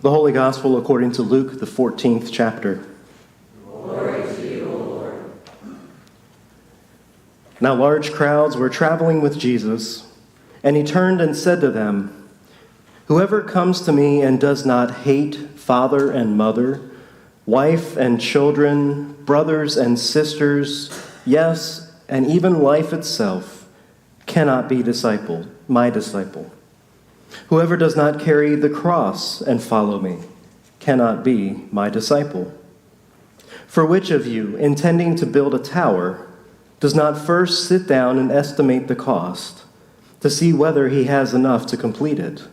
The Holy Gospel according to Luke, the 14th chapter. Glory to you, O Lord. Now large crowds were traveling with Jesus, and he turned and said to them, "Whoever comes to me and does not hate father and mother, wife and children, brothers and sisters, yes, and even life itself, cannot be my disciple. Whoever does not carry the cross and follow me cannot be my disciple. For which of you, intending to build a tower, does not first sit down and estimate the cost, to see whether he has enough to complete it?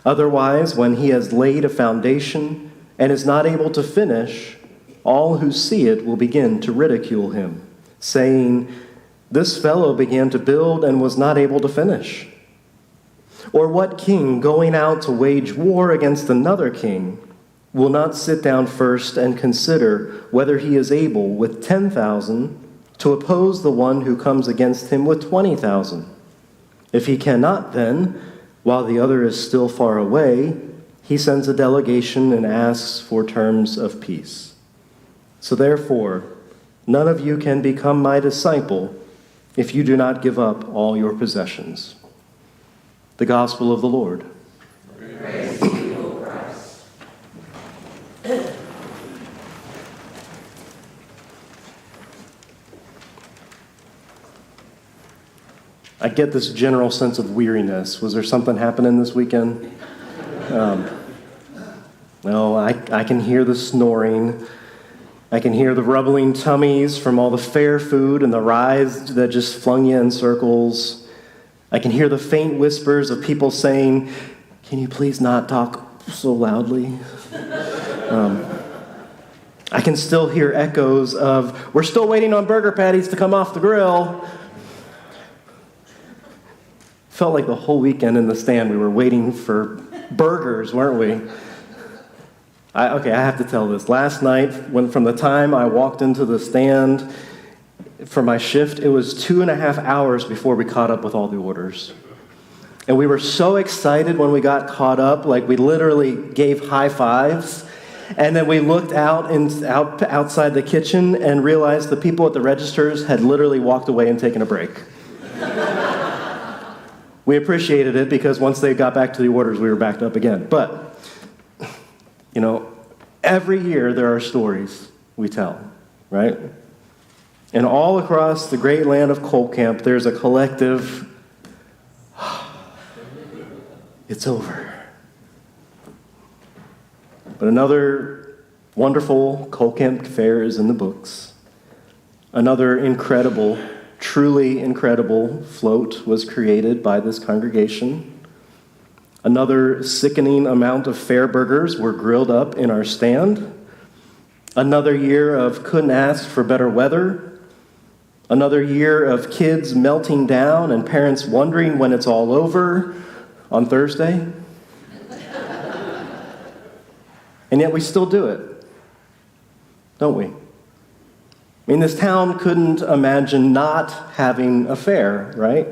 Otherwise, when he has laid a foundation and is not able to finish, all who see it will begin to ridicule him, saying, 'This fellow began to build and was not able to finish.' Or what king, going out to wage war against another king, will not sit down first and consider whether he is able with 10,000 to oppose the one who comes against him with 20,000? If he cannot, then, while the other is still far away, he sends a delegation and asks for terms of peace. So therefore, none of you can become my disciple if you do not give up all your possessions." The Gospel of the Lord. Praise to you, O Christ. I get this general sense of weariness. Was there something happening this weekend? No, I can hear the snoring. I can hear the rumbling tummies from all the fair food and the rides that just flung you in circles. I can hear the faint whispers of people saying, "Can you please not talk so loudly?" I can still hear echoes of, "We're still waiting on burger patties to come off the grill." Felt like the whole weekend in the stand we were waiting for burgers, weren't we? I have to tell this. Last night, from the time I walked into the stand for my shift, it was 2.5 hours before we caught up with all the orders. And we were so excited when we got caught up, like we literally gave high fives. And then we looked outside the kitchen and realized the people at the registers had literally walked away and taken a break. We appreciated it because once they got back to the orders, we were backed up again. But, every year there are stories we tell, right? And all across the great land of Coal Camp, there's a collective, it's over. But another wonderful Coal Camp fair is in the books. Another incredible, truly incredible float was created by this congregation. Another sickening amount of fair burgers were grilled up in our stand. Another year of couldn't ask for better weather. Another year of kids melting down and parents wondering when it's all over on Thursday. And yet we still do it, don't we? I mean, this town couldn't imagine not having a fair, right?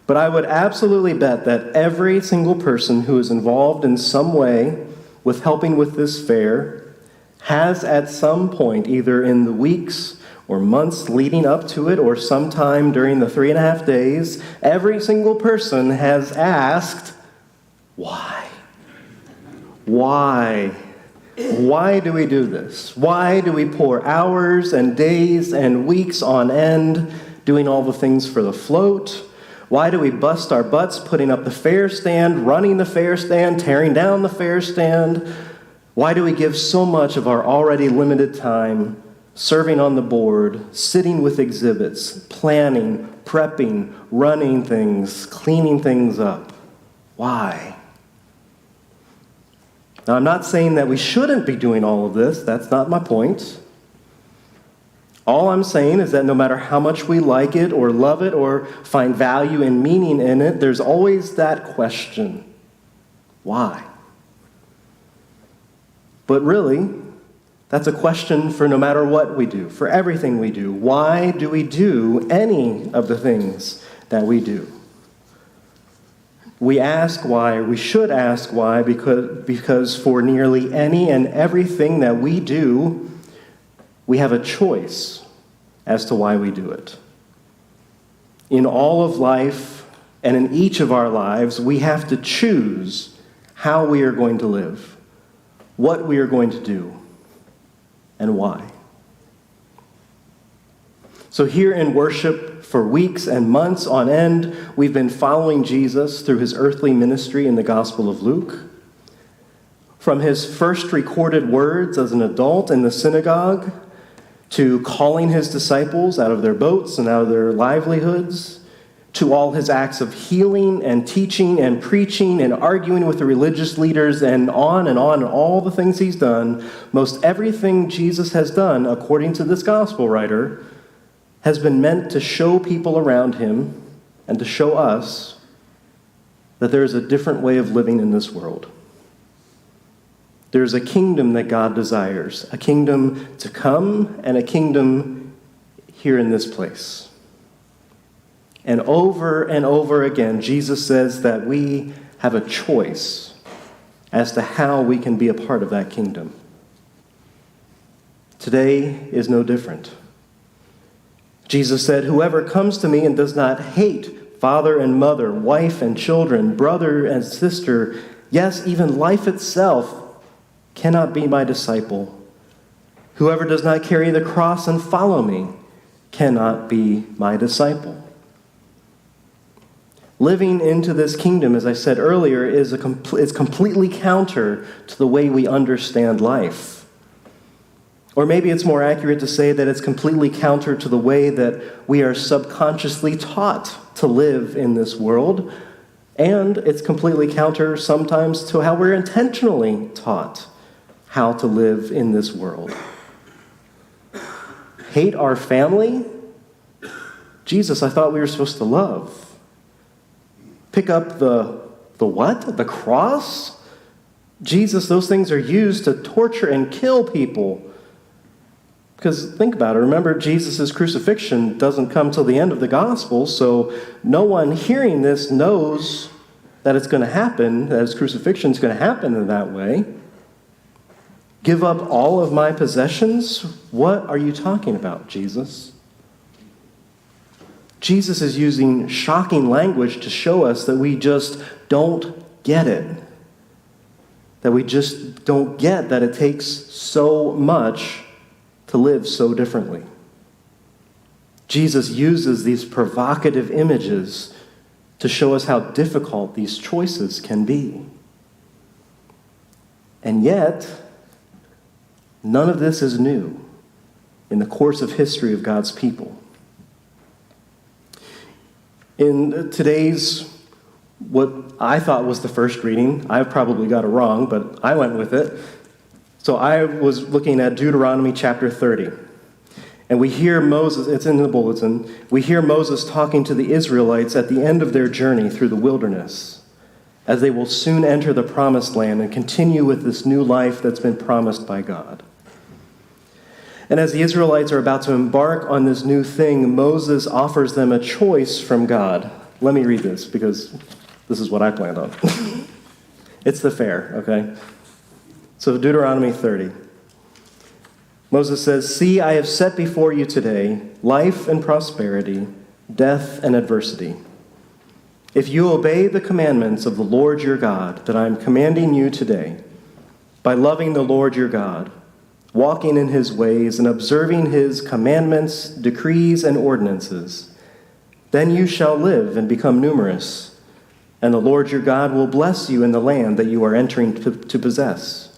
But I would absolutely bet that every single person who is involved in some way with helping with this fair has at some point, either in the weeks or months leading up to it, or sometime during the 3.5 days, every single person has asked, why? Why? Why do we do this? Why do we pour hours and days and weeks on end doing all the things for the float? Why do we bust our butts putting up the fair stand, running the fair stand, tearing down the fair stand? Why do we give so much of our already limited time serving on the board, sitting with exhibits, planning, prepping, running things, cleaning things up? Why? Now, I'm not saying that we shouldn't be doing all of this. That's not my point. All I'm saying is that no matter how much we like it or love it or find value and meaning in it, there's always that question, why? But really, that's a question for no matter what we do, for everything we do. Why do we do any of the things that we do? We ask why, we should ask why, because for nearly any and everything that we do, we have a choice as to why we do it. In all of life and in each of our lives, we have to choose how we are going to live, what we are going to do, and why. So here in worship for weeks and months on end, we've been following Jesus through his earthly ministry in the Gospel of Luke. From his first recorded words as an adult in the synagogue, to calling his disciples out of their boats and out of their livelihoods, to all his acts of healing and teaching and preaching and arguing with the religious leaders and on, all the things he's done, most everything Jesus has done, according to this gospel writer, has been meant to show people around him and to show us that there is a different way of living in this world. There's a kingdom that God desires, a kingdom to come and a kingdom here in this place. And over again, Jesus says that we have a choice as to how we can be a part of that kingdom. Today is no different. Jesus said, "Whoever comes to me and does not hate father and mother, wife and children, brother and sister, yes, even life itself, cannot be my disciple. Whoever does not carry the cross and follow me cannot be my disciple." Living into this kingdom, as I said earlier, is completely counter to the way we understand life. Or maybe it's more accurate to say that it's completely counter to the way that we are subconsciously taught to live in this world. And it's completely counter sometimes to how we're intentionally taught how to live in this world. Hate our family? Jesus, I thought we were supposed to love. Pick up the what? The cross? Jesus, those things are used to torture and kill people. Because think about it. Remember, Jesus' crucifixion doesn't come till the end of the gospel, so no one hearing this knows that it's going to happen, that his crucifixion is going to happen in that way. Give up all of my possessions? What are you talking about, Jesus? Jesus is using shocking language to show us that we just don't get it. That we just don't get that it takes so much to live so differently. Jesus uses these provocative images to show us how difficult these choices can be. And yet, none of this is new in the course of history of God's people. In today's, what I thought was the first reading, I probably got it wrong, but I went with it. So I was looking at Deuteronomy chapter 30. And we hear Moses, it's in the bulletin, we hear Moses talking to the Israelites at the end of their journey through the wilderness, as they will soon enter the promised land and continue with this new life that's been promised by God. And as the Israelites are about to embark on this new thing, Moses offers them a choice from God. Let me read this, because this is what I planned on. It's the fair, okay? So Deuteronomy 30. Moses says, "See, I have set before you today life and prosperity, death and adversity. If you obey the commandments of the Lord your God that I am commanding you today, by loving the Lord your God, walking in his ways and observing his commandments, decrees, and ordinances, then you shall live and become numerous, and the Lord your God will bless you in the land that you are entering to possess.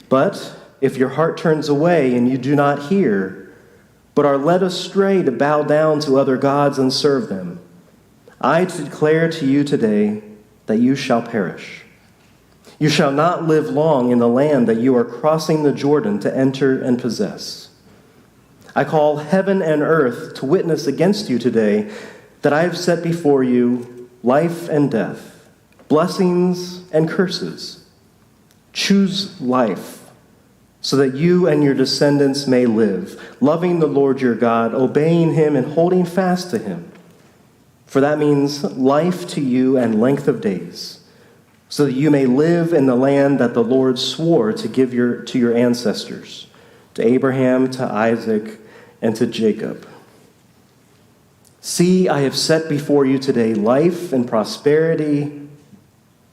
But if your heart turns away and you do not hear, but are led astray to bow down to other gods and serve them, I declare to you today that you shall perish. You shall not live long in the land that you are crossing the Jordan to enter and possess. I call heaven and earth to witness against you today that I have set before you life and death, blessings and curses. Choose life, so that you and your descendants may live, loving the Lord your God, obeying him and holding fast to him. For that means life to you and length of days, so that you may live in the land that the Lord swore to give to your ancestors, to Abraham, to Isaac, and to Jacob. See, I have set before you today life and prosperity,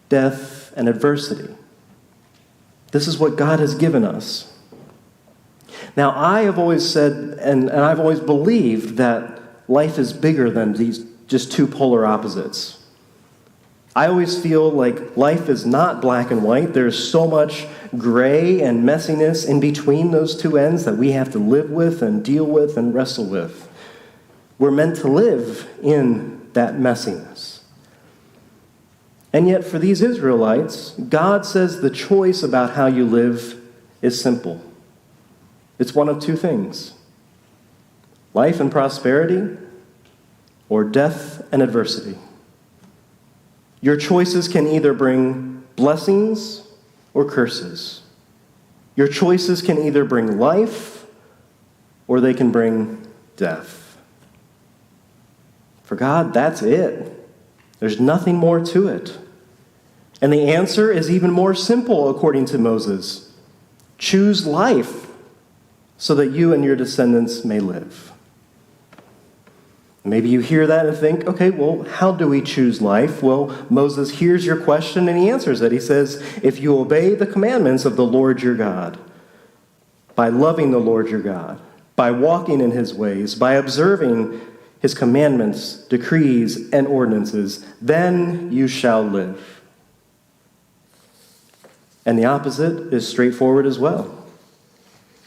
death and adversity. This is what God has given us. Now, I have always said, and I've always believed that life is bigger than these just two polar opposites. I always feel like life is not black and white. There's so much gray and messiness in between those two ends that we have to live with and deal with and wrestle with. We're meant to live in that messiness. And yet for these Israelites, God says the choice about how you live is simple. It's one of two things: life and prosperity, or death and adversity. Your choices can either bring blessings or curses. Your choices can either bring life or they can bring death. For God, that's it. There's nothing more to it. And the answer is even more simple, according to Moses. Choose life so that you and your descendants may live. Maybe you hear that and think, okay, well, how do we choose life? Well, Moses hears your question and he answers it. He says, if you obey the commandments of the Lord your God, by loving the Lord your God, by walking in his ways, by observing his commandments, decrees, and ordinances, then you shall live. And the opposite is straightforward as well.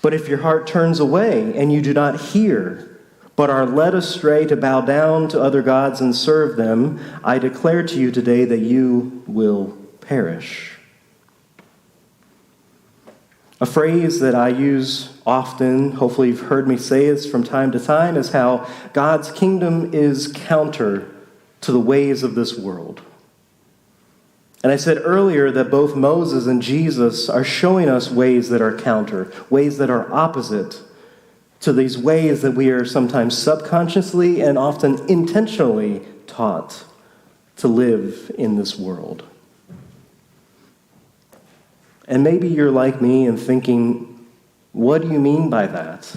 But if your heart turns away and you do not hear, but are led astray to bow down to other gods and serve them, I declare to you today that you will perish. A phrase that I use often, hopefully you've heard me say this from time to time, is how God's kingdom is counter to the ways of this world. And I said earlier that both Moses and Jesus are showing us ways that are counter, ways that are opposite to these ways that we are sometimes subconsciously and often intentionally taught to live in this world. And maybe you're like me and thinking, what do you mean by that?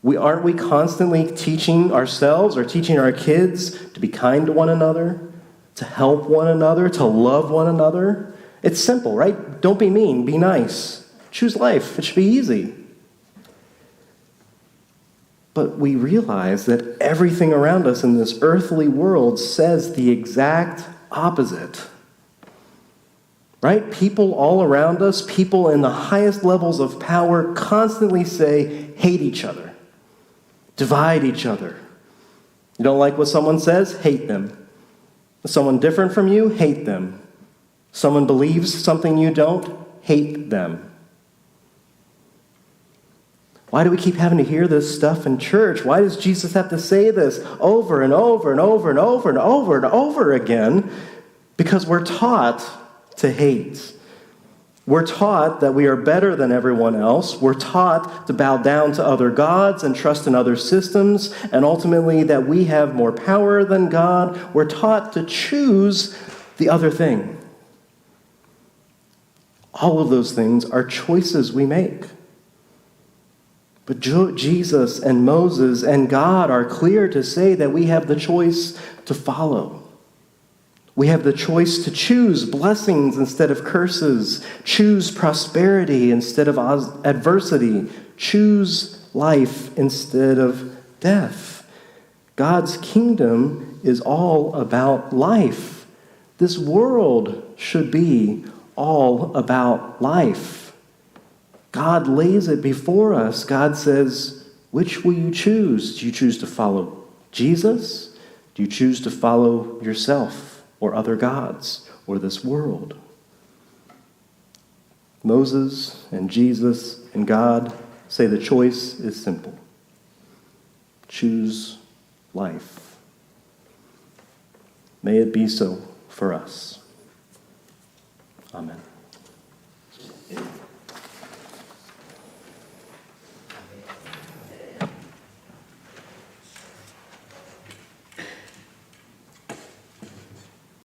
Aren't we constantly teaching ourselves or teaching our kids to be kind to one another, to help one another, to love one another? It's simple, right? Don't be mean, be nice. Choose life. It should be easy. But we realize that everything around us in this earthly world says the exact opposite. Right? People all around us, people in the highest levels of power, constantly say, hate each other, divide each other. You don't like what someone says? Hate them. Someone different from you? Hate them. Someone believes something you don't? Hate them. Why do we keep having to hear this stuff in church? Why does Jesus have to say this over and over and over and over and over and over again? Because we're taught to hate. We're taught that we are better than everyone else. We're taught to bow down to other gods and trust in other systems, and ultimately that we have more power than God. We're taught to choose the other thing. All of those things are choices we make. But Jesus and Moses and God are clear to say that we have the choice to follow. We have the choice to choose blessings instead of curses, choose prosperity instead of adversity, choose life instead of death. God's kingdom is all about life. This world should be all about life. God lays it before us. God says, which will you choose? Do you choose to follow Jesus? Do you choose to follow yourself or other gods or this world? Moses and Jesus and God say the choice is simple. Choose life. May it be so for us. Amen.